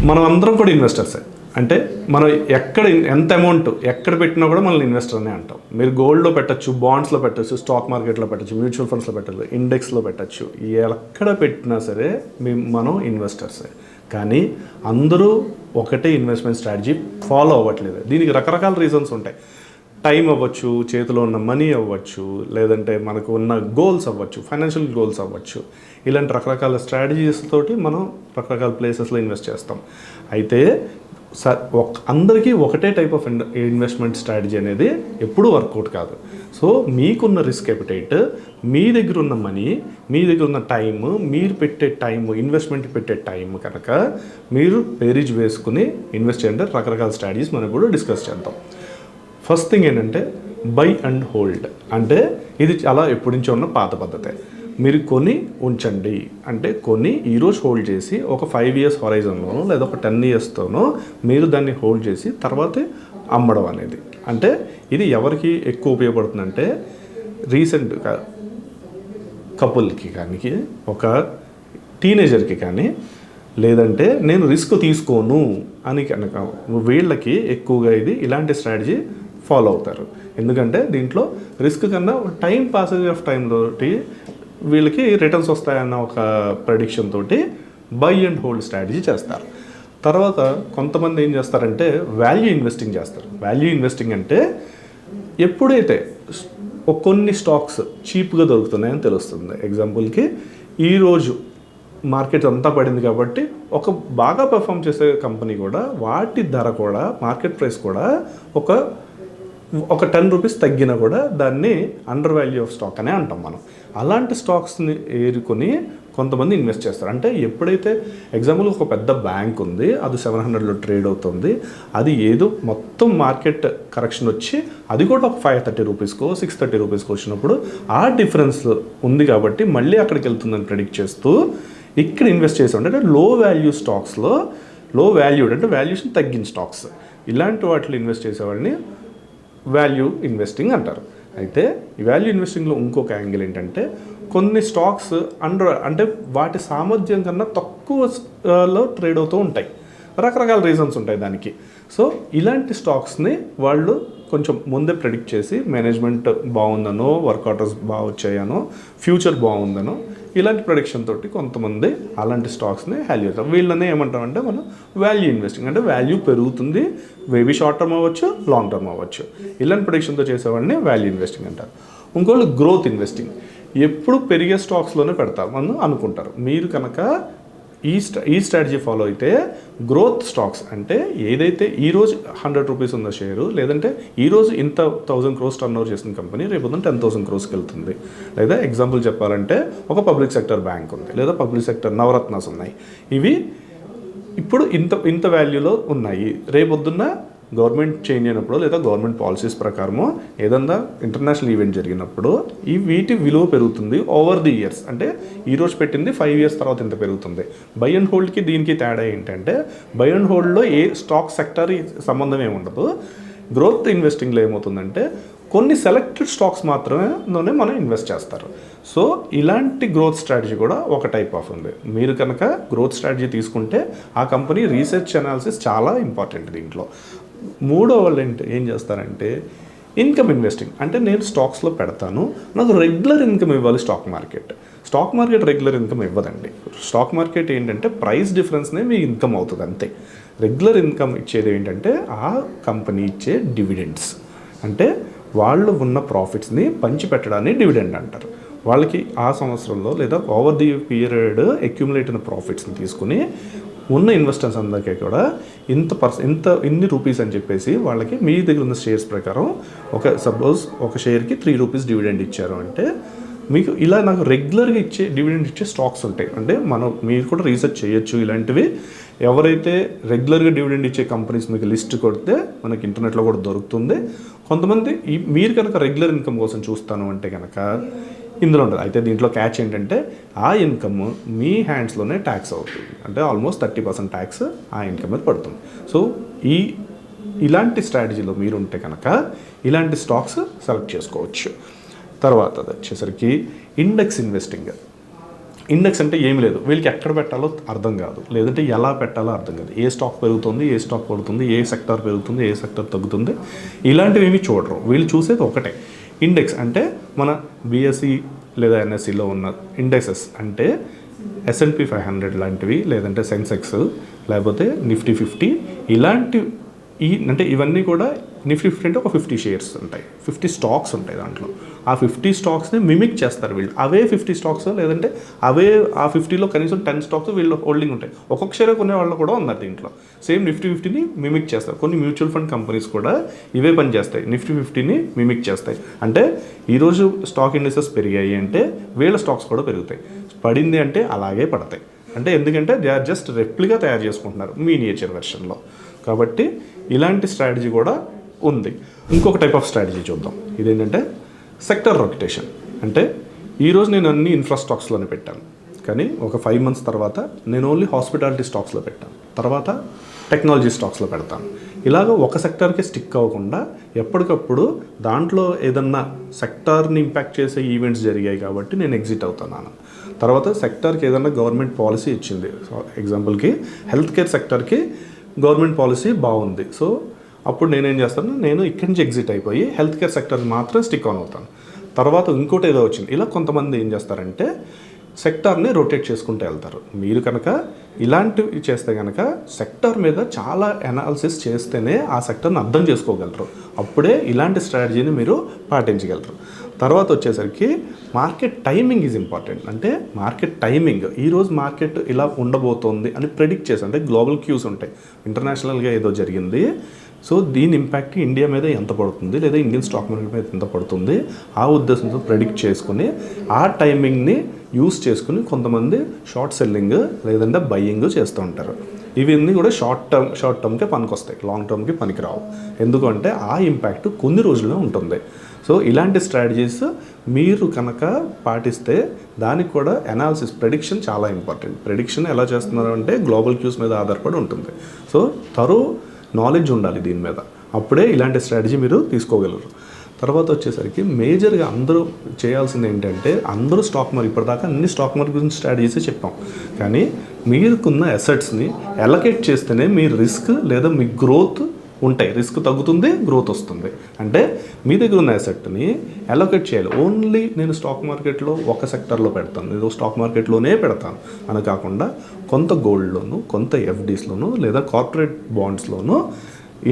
మనం అందరం కూడా ఇన్వెస్టర్సే. అంటే మనం ఎక్కడ ఎంత అమౌంట్ ఎక్కడ పెట్టినా కూడా మనల్ని ఇన్వెస్టర్ అనే అంటాం. మీరు గోల్డ్లో పెట్టచ్చు, బాండ్స్లో పెట్టచ్చు, స్టాక్ మార్కెట్లో పెట్టచ్చు, మ్యూచువల్ ఫండ్స్లో పెట్టచ్చు, ఇండెక్స్లో పెట్టచ్చు, ఎక్కడ పెట్టినా సరే మనం ఇన్వెస్టర్సే. కానీ అందరూ ఒకటే ఇన్వెస్ట్మెంట్ స్ట్రాటజీ ఫాలో అవ్వట్లేదు. దీనికి రకరకాల రీజన్స్ ఉంటాయి. టైం అవ్వచ్చు, చేతిలో ఉన్న మనీ అవ్వచ్చు, లేదంటే మనకు ఉన్న గోల్స్ అవ్వచ్చు, ఫైనాన్షియల్ గోల్స్ అవ్వచ్చు. ఇలాంటి రకరకాల స్ట్రాటజీస్ తోటి మనం రకరకాల ప్లేసెస్లో ఇన్వెస్ట్ చేస్తాం. అయితే అందరికీ ఒకటే టైప్ ఆఫ్ ఇన్వెస్ట్మెంట్ స్ట్రాటజీ అనేది ఎప్పుడూ వర్కౌట్ కాదు. సో మీకున్న రిస్క్ ఎపిటైట్, మీ దగ్గర ఉన్న మనీ, మీ దగ్గర ఉన్న టైము, మీరు పెట్టే టైము, ఇన్వెస్ట్మెంట్ పెట్టే టైం కనుక మీరు బేరీజ్ వేసుకుని ఇన్వెస్ట్ చేయండి. రకరకాల స్ట్రాటజీస్ మనం కూడా డిస్కస్ చేద్దాం. ఫస్ట్ థింగ్ ఏంటంటే బై అండ్ హోల్డ్. అంటే ఇది చాలా ఎప్పటి నుంచో ఉన్న పాత పద్ధతే. మీరు కొని ఉంచండి అంటే కొని ఈరోజు హోల్డ్ చేసి ఒక 5 years హొరైజన్లోనో లేదా ఒక 10 yearsతోనో మీరు దాన్ని హోల్డ్ చేసి తర్వాతే అమ్మడం అనేది. అంటే ఇది ఎవరికి ఎక్కువ ఉపయోగపడుతుందంటే రీసెంట్గా కపుల్కి కానీ, ఒక టీనేజర్కి కానీ, లేదంటే నేను రిస్క్ తీసుకోను అని కనుక వీళ్ళకి ఎక్కువగా ఇది ఇలాంటి స్ట్రాటజీ ఫాలో అవుతారు. ఎందుకంటే దీంట్లో రిస్క్ కన్నా టైం పాసేజ్ ఆఫ్ టైంతోటి వీళ్ళకి రిటర్న్స్ వస్తాయన్న ఒక ప్రెడిక్షన్ తోటి బై అండ్ హోల్డ్ స్ట్రాటజీ చేస్తారు. తర్వాత కొంతమంది ఏం చేస్తారంటే వాల్యూ ఇన్వెస్టింగ్ చేస్తారు. వాల్యూ ఇన్వెస్టింగ్ అంటే ఎప్పుడైతే కొన్ని స్టాక్స్ చీప్గా దొరుకుతున్నాయని తెలుస్తుంది. ఎగ్జాంపుల్కి ఈరోజు మార్కెట్ అంతా పడింది కాబట్టి ఒక బాగా పెర్ఫామ్ చేసే కంపెనీ కూడా వాటి ధర కూడా మార్కెట్ ప్రైస్ కూడా ఒక 10 rupees తగ్గినా కూడా దాన్ని అండర్ వాల్యూ ఆఫ్ స్టాక్ అనే అంటాం మనం. అలాంటి స్టాక్స్ని ఏరుకొని కొంతమంది ఇన్వెస్ట్ చేస్తారు. అంటే ఎప్పుడైతే ఎగ్జాంపుల్ ఒక పెద్ద బ్యాంక్ ఉంది, అది 700లో ట్రేడ్ అవుతుంది, అది ఏదో మొత్తం మార్కెట్ కరెక్షన్ వచ్చి అది కూడా ఒక 530 రూపీస్కో 630 రూపీస్కో వచ్చినప్పుడు ఆ డిఫరెన్స్ ఉంది కాబట్టి మళ్ళీ అక్కడికి వెళ్తుందని ప్రెడిక్ట్ చేస్తూ ఇక్కడ ఇన్వెస్ట్ చేసి అంటే లో వాల్యూ స్టాక్స్లో, లో వాల్యూడ్ అంటే వాల్యూషన్ తగ్గిన స్టాక్స్, ఇలాంటి వాటిలో ఇన్వెస్ట్ చేసేవాళ్ళని వాల్యూ ఇన్వెస్టింగ్ అంటారు. అయితే ఈ వాల్యూ ఇన్వెస్టింగ్లో ఇంకొక యాంగిల్ ఏంటంటే కొన్ని స్టాక్స్ అంటే వాటి సామర్థ్యం కన్నా తక్కువలో ట్రేడ్ అవుతూ ఉంటాయి. రకరకాల రీజన్స్ ఉంటాయి దానికి. సో ఇలాంటి స్టాక్స్ని వాళ్ళు కొంచెం ముందే ప్రెడిక్ట్ చేసి మేనేజ్మెంట్ బాగుందనో, వర్క్ ఆర్డర్స్ బాగా వచ్చాయనో, ఫ్యూచర్ బాగుందనో ఇలాంటి ప్రొడిక్షన్ తోటి కొంతమంది అలాంటి స్టాక్స్ని వాల్యూ చేస్తారు. వీళ్ళనే ఏమంటామంటే మనం వాల్యూ ఇన్వెస్టింగ్ అంటే వాల్యూ పెరుగుతుంది, మేబీ షార్ట్ టర్మ్ అవ్వచ్చు, లాంగ్ టర్మ్ అవ్వచ్చు. ఇలాంటి ప్రొడిక్షన్తో చేసేవాడిని వాల్యూ ఇన్వెస్టింగ్ అంటారు. ఇంకోళ్ళు గ్రోత్ ఇన్వెస్టింగ్. ఎప్పుడు పెరిగే స్టాక్స్లోనే పెడతామని అనుకుంటారు. మీరు కనుక ఈ స్ట్రాటజీ ఫాలో అయితే గ్రోత్ స్టాక్స్ అంటే ఏదైతే ఈరోజు 100 రూపీస్ ఉన్న షేరు, లేదంటే ఈరోజు ఇంత 1000 crores టర్న్ ఓవర్ చేసిన కంపెనీ రేపు 10,000 crores వెళ్తుంది. లేదా ఎగ్జాంపుల్ చెప్పాలంటే ఒక పబ్లిక్ సెక్టర్ బ్యాంక్ ఉంది, లేదా పబ్లిక్ సెక్టర్ నవరత్నాస్ ఉన్నాయి. ఇవి ఇప్పుడు ఇంత వాల్యూలో ఉన్నాయి. రేపొద్దున్న గవర్నమెంట్ చేంజ్ అయినప్పుడు లేదా గవర్నమెంట్ పాలసీస్ ప్రకారమో ఏదన్నా ఇంటర్నేషనల్ ఈవెంట్ జరిగినప్పుడు వీటి విలువ పెరుగుతుంది ఓవర్ ది ఇయర్స్. అంటే ఈరోజు పెట్టింది 5 years తర్వాత ఇంత పెరుగుతుంది. బై అండ్ హోల్డ్కి దీనికి తేడా ఏంటంటే బై అండ్ హోల్డ్లో ఏ స్టాక్ సెక్టర్ సంబంధం ఏమి ఉండదు. గ్రోత్ ఇన్వెస్టింగ్లో ఏమవుతుందంటే కొన్ని సెలెక్టెడ్ స్టాక్స్ మాత్రమే మనం ఇన్వెస్ట్ చేస్తారు. సో ఇలాంటి గ్రోత్ స్ట్రాటజీ కూడా ఒక టైప్ ఆఫ్ ఉంది. మీరు కనుక గ్రోత్ స్ట్రాటజీ తీసుకుంటే ఆ కంపెనీ రీసెర్చ్ అనాలిసిస్ చాలా ఇంపార్టెంట్ దీంట్లో. మూడో వాళ్ళు ఏం చేస్తారంటే ఇన్కమ్ ఇన్వెస్టింగ్. అంటే నేను స్టాక్స్లో పెడతాను, నాకు రెగ్యులర్ ఇన్కమ్ ఇవ్వాలి స్టాక్ మార్కెట్ రెగ్యులర్ ఇన్కమ్ ఇవ్వదండి. స్టాక్ మార్కెట్ ఏంటంటే ప్రైస్ డిఫరెన్స్నే మీ ఇన్కమ్ అవుతుంది అంతే. రెగ్యులర్ ఇన్కమ్ ఇచ్చేది ఏంటంటే ఆ కంపెనీ ఇచ్చే డివిడెండ్స్. అంటే వాళ్ళు ఉన్న ప్రాఫిట్స్ని పంచిపెట్టడాన్ని డివిడెండ్ అంటారు. వాళ్ళకి ఆ సంవత్సరంలో లేదా ఓవర్ ది పీరియడ్ అక్యుములేట్ అయిన ప్రాఫిట్స్ని తీసుకుని ఉన్న ఇన్వెస్టర్స్ అందరికీ కూడా ఇన్ని రూపీస్ అని చెప్పేసి వాళ్ళకి మీ దగ్గర ఉన్న షేర్స్ ప్రకారం సపోజ్ ఒక షేర్కి 3 rupees డివిడెండ్ ఇచ్చారు అంటే మీకు ఇలా నాకు రెగ్యులర్గా డివిడెండ్ ఇచ్చే స్టాక్స్ ఉంటాయి. అంటే మీరు కూడా రీసెర్చ్ చేయొచ్చు ఇలాంటివి. ఎవరైతే రెగ్యులర్గా డివిడెండ్ ఇచ్చే కంపెనీస్ మీకు లిస్ట్ కొడితే మనకి ఇంటర్నెట్లో కూడా దొరుకుతుంది. కొంతమంది మీరు కనుక రెగ్యులర్ ఇన్కమ్ కోసం చూస్తాను అంటే కనుక ఇందులో ఉంటుంది. అయితే దీంట్లో క్యాచ్ ఏంటంటే ఆ ఇన్కమ్ మీ హ్యాండ్స్లోనే ట్యాక్స్ అవుతుంది. అంటే ఆల్మోస్ట్ 30% ట్యాక్స్ ఆ ఇన్కమ్ మీద పడుతుంది. సో ఇలాంటి స్ట్రాటజీలో మీరు ఉంటే కనుక ఇలాంటి స్టాక్స్ సెలెక్ట్ చేసుకోవచ్చు. తర్వాత అది వచ్చేసరికి ఇండెక్స్ ఇన్వెస్టింగ్. ఇండెక్స్ అంటే ఏమి లేదు, వీళ్ళకి ఎక్కడ పెట్టాలో అర్థం కాదు, లేదంటే ఎలా పెట్టాలో అర్థం కాదు, ఏ స్టాక్ పెరుగుతుంది, ఏ స్టాక్ పడుతుంది, ఏ సెక్టార్ పెరుగుతుంది, ఏ సెక్టార్ తగ్గుతుంది, ఇలాంటివి ఏమి చూడరు. వీళ్ళు చూసేది ఒకటే, ఇండెక్స్ అంటే మన బిఎస్సి లేదా ఎన్ఎస్సిలో ఉన్న ఇండెక్సెస్ అంటే S&P 500 లాంటివి, లేదంటే సెన్సెక్స్, లేకపోతే నిఫ్టీ 50 ఇలాంటి అంటే ఇవన్నీ కూడా నిఫ్టీ 50 అంటే ఒక 50 షేర్స్ ఉంటాయి, 50 స్టాక్స్ ఉంటాయి దాంట్లో. ఆ 50 స్టాక్స్ని మిమిక్ చేస్తారు వీళ్ళు. అవే 50 స్టాక్స్ లేదంటే అవే ఆ 50లో కనీసం 10 స్టాక్స్ వీళ్ళు హోల్డింగ్ ఉంటాయి. ఒక్కొక్క షేర్ కొనే వాళ్ళు కూడా ఉన్నారు దీంట్లో. సేమ్ నిఫ్టీ 50ని మిమిక్ చేస్తారు. కొన్ని మ్యూచువల్ ఫండ్ కంపెనీస్ కూడా ఇవే పని చేస్తాయి, నిఫ్టీ 50ని మిమిక్ చేస్తాయి. అంటే ఈరోజు స్టాక్ ఇండెక్సెస్ పెరిగాయి అంటే వీళ్ళ స్టాక్స్ కూడా పెరుగుతాయి, పడింది అంటే అలాగే పడతాయి. అంటే ఎందుకంటే దే ఆర్ జస్ట్ రెప్లిగా తయారు చేసుకుంటున్నారు మినియేచర్ వెర్షన్లో. కాబట్టి ఇలాంటి స్ట్రాటజీ కూడా ఉంది. ఇంకొక టైప్ ఆఫ్ స్ట్రాటజీ చూద్దాం. ఇదేంటంటే సెక్టర్ రొటేషన్. అంటే ఈరోజు నేను అన్ని ఇన్ఫ్రా స్టాక్స్లోనే పెట్టాను, కానీ ఒక 5 months తర్వాత నేను ఓన్లీ హాస్పిటాలిటీ స్టాక్స్లో పెట్టాను, తర్వాత టెక్నాలజీ స్టాక్స్లో పెడతాను. ఇలాగ ఒక సెక్టార్కి స్టిక్ అవ్వకుండా ఎప్పటికప్పుడు దాంట్లో ఏదన్నా సెక్టార్ని ఇంపాక్ట్ చేసే ఈవెంట్స్ జరిగాయి కాబట్టి నేను ఎగ్జిట్ అవుతున్నాను. తర్వాత సెక్టార్కి ఏదన్నా గవర్నమెంట్ పాలసీ ఇచ్చింది, ఎగ్జాంపుల్కి హెల్త్ కేర్ సెక్టార్కి గవర్నమెంట్ పాలసీ బాగుంది, సో అప్పుడు నేనేం చేస్తాను, నేను ఇక్కడి నుంచి ఎగ్జిట్ అయిపోయి హెల్త్ కేర్ సెక్టర్ మాత్రం స్టిక్ ఆన్ అవుతాను. తర్వాత ఇంకోటి ఏదో వచ్చింది. ఇలా కొంతమంది ఏం చేస్తారంటే సెక్టార్ని రొటేట్ చేసుకుంటూ వెళ్తారు. మీరు కనుక ఇలాంటివి చేస్తే కనుక సెక్టార్ మీద చాలా అనాలిసిస్ చేస్తేనే ఆ సెక్టర్ని అర్థం చేసుకోగలరు. అప్పుడే ఇలాంటి స్ట్రాటజీని మీరు పాటించగలరు. తర్వాత వచ్చేసరికి మార్కెట్ టైమింగ్ ఈజ్ ఇంపార్టెంట్. అంటే మార్కెట్ టైమింగ్, ఈరోజు మార్కెట్ ఇలా ఉండబోతోంది అని ప్రెడిక్ట్ చేసి, అంటే గ్లోబల్ క్యూస్ ఉంటాయి, ఇంటర్నేషనల్గా ఏదో జరిగింది, సో దీని ఇంపాక్ట్ ఇండియా మీద ఎంత పడుతుంది, లేదా ఇండియన్ స్టాక్ మార్కెట్ మీద ఎంత పడుతుంది, ఆ ఉద్దేశంతో ప్రెడిక్ట్ చేసుకుని ఆ టైమింగ్ని యూస్ చేసుకుని కొంతమంది షార్ట్ సెల్లింగ్ లేదంటే బయ్యింగ్ చేస్తూ ఉంటారు. ఇవన్నీ కూడా షార్ట్ టర్మ్కే పనికొస్తాయి, లాంగ్ టర్మ్కి పనికిరావు. ఎందుకంటే ఆ ఇంపాక్ట్ కొన్ని రోజుల్లో ఉంటుంది. సో ఇలాంటి స్ట్రాటజీస్ మీరు కనుక పాటిస్తే దానికి కూడా అనాలిసిస్, ప్రెడిక్షన్ చాలా ఇంపార్టెంట్. ప్రెడిక్షన్ ఎలా చేస్తున్నారు అంటే గ్లోబల్ క్యూస్ మీద ఆధారపడి ఉంటుంది. సో తరో నాలెడ్జ్ ఉండాలి దీని మీద, అప్పుడే ఇలాంటి స్ట్రాటజీ మీరు తీసుకోగలరు. తర్వాత వచ్చేసరికి మేజర్గా అందరూ చేయాల్సింది ఏంటంటే, అందరూ స్టాక్ మార్కెట్, ఇప్పటిదాకా అన్ని స్టాక్ మార్కెట్ గురించి స్ట్రాటజీసే చెప్పాం, కానీ మీరుకున్న అసెట్స్ని అలొకేట్ చేస్తేనే మీ రిస్క్ లేదా మీ గ్రోత్ ఉంటాయి. రిస్క్ తగ్గుతుంది, గ్రోత్ వస్తుంది. అంటే మీ దగ్గర ఉన్న అసెట్ని అలొకేట్ చేయాలి. ఓన్లీ నేను స్టాక్ మార్కెట్లో ఒక సెక్టర్లో పెడతాను, నేను స్టాక్ మార్కెట్లోనే పెడతాను అని కాకుండా కొంత గోల్డ్లోను, కొంత ఎఫ్డీస్లోను, లేదా కార్పొరేట్ బాండ్స్లోను,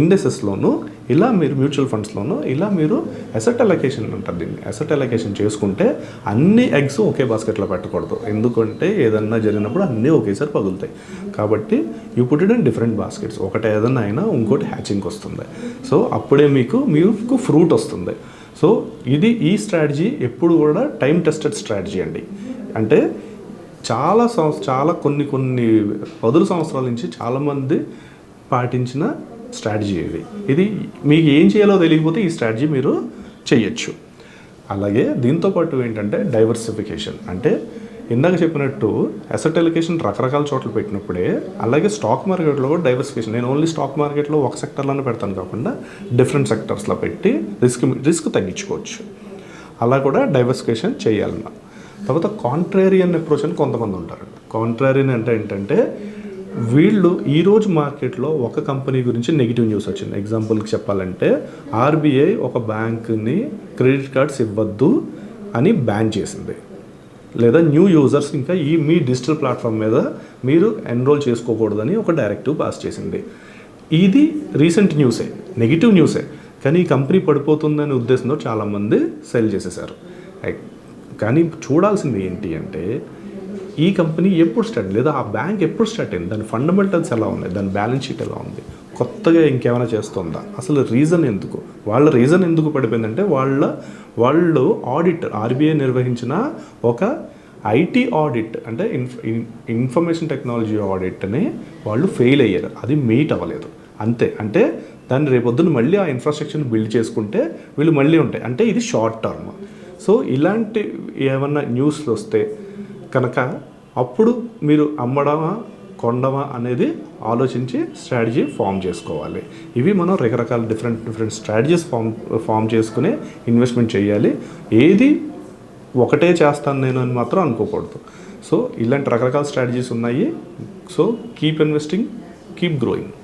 ఇండెసెస్లోను, ఇలా మీరు మ్యూచువల్ ఫండ్స్లోను, ఇలా మీరు అసెట్ అలొకేషన్ అంటారు దీన్ని. అసెట్ అలొకేషన్ చేసుకుంటే అన్ని ఎగ్స్ ఒకే బాస్కెట్లో పెట్టకూడదు, ఎందుకంటే ఏదన్నా జరిగినప్పుడు అన్నీ ఒకేసారి పగులుతాయి. కాబట్టి you put it in different baskets. ఒకటి ఏదన్నా అయినా ఇంకోటి హ్యాచింగ్కి వస్తుంది. సో అప్పుడే మీకు ఫ్రూట్ వస్తుంది. సో ఈ స్ట్రాటజీ ఎప్పుడు కూడా టైం టెస్టెడ్ స్ట్రాటజీ అండి. అంటే చాలా కొన్ని 10 సంవత్సరాల నుంచి చాలామంది పాటించిన స్ట్రాటజీ ఇది మీకు ఏం చేయాలో తెలియకపోతే ఈ స్ట్రాటజీ మీరు చేయొచ్చు. అలాగే దీంతోపాటు ఏంటంటే డైవర్సిఫికేషన్. అంటే ఇందాక చెప్పినట్టు అసెట్ అలొకేషన్ రకరకాల చోట్ల పెట్టినప్పుడే అలాగే స్టాక్ మార్కెట్లో కూడా డైవర్సిఫికేషన్. నేను ఓన్లీ స్టాక్ మార్కెట్లో ఒక సెక్టర్లోనే పెడతాను కాకుండా డిఫరెంట్ సెక్టర్స్లో పెట్టి రిస్క్ తగ్గించుకోవచ్చు. అలా కూడా డైవర్సిఫికేషన్ చేయాలన్న. తర్వాత కాంట్రేరియన్ అప్రోచ్ అని కొంతమంది ఉంటారు. కాంట్రేరియన్ అంటే ఏంటంటే, వీళ్ళు ఈరోజు మార్కెట్లో ఒక కంపెనీ గురించి నెగిటివ్ న్యూస్ వచ్చింది. ఎగ్జాంపుల్కి చెప్పాలంటే ఆర్బీఐ ఒక బ్యాంక్ని క్రెడిట్ కార్డ్స్ ఇవ్వద్దు అని బ్యాన్ చేసింది, లేదా న్యూ యూజర్స్ ఇంకా మీ డిజిటల్ ప్లాట్ఫామ్ మీద మీరు ఎన్రోల్ చేసుకోకూడదని ఒక డైరెక్టివ్ పాస్ చేసింది. ఇది రీసెంట్ న్యూసే, నెగిటివ్ న్యూసే, కానీ ఈ కంపెనీ పడిపోతుందనే ఉద్దేశంతో చాలామంది సెల్ చేసేసారు. కానీ చూడాల్సింది ఏంటి అంటే, ఈ కంపెనీ ఎప్పుడు స్టార్ట్, లేదా ఆ బ్యాంక్ ఎప్పుడు స్టార్ట్ అయింది, దాని ఫండమెంటల్స్ ఎలా ఉన్నాయి, దాని బ్యాలెన్స్ షీట్ ఎలా ఉంది, కొత్తగా ఇంకేమైనా చేస్తుందా, అసలు రీజన్ ఎందుకు, వాళ్ళ రీజన్ ఎందుకు పడిపోయిందంటే వాళ్ళు ఆడిట్, ఆర్బీఐ నిర్వహించిన ఒక ఐటీ ఆడిట్, అంటే ఇన్ఫర్మేషన్ టెక్నాలజీ ఆడిట్ని వాళ్ళు ఫెయిల్ అయ్యారు, అది మీట్ అవ్వలేదు అంతే. అంటే దాన్ని రేపొద్దున మళ్ళీ ఆ ఇన్ఫ్రాస్ట్రక్చర్ని బిల్డ్ చేసుకుంటే వీళ్ళు మళ్ళీ ఉంటాయి. అంటే ఇది షార్ట్ టర్మ్. సో ఇలాంటి ఏమన్నా న్యూస్లు వస్తే కనుక అప్పుడు మీరు అమ్మడమా కొండమా అనేది ఆలోచించి స్ట్రాటజీ ఫామ్ చేసుకోవాలి. ఇవి మనం రకరకాల డిఫరెంట్ స్ట్రాటజీస్ ఫామ్ చేసుకునే ఇన్వెస్ట్మెంట్ చేయాలి. ఏది ఒకటే చేస్తాను నేను అని మాత్రం అనుకోకూడదు. సో ఇలాంటి రకరకాల స్ట్రాటజీస్ ఉన్నాయి. So keep investing, keep growing.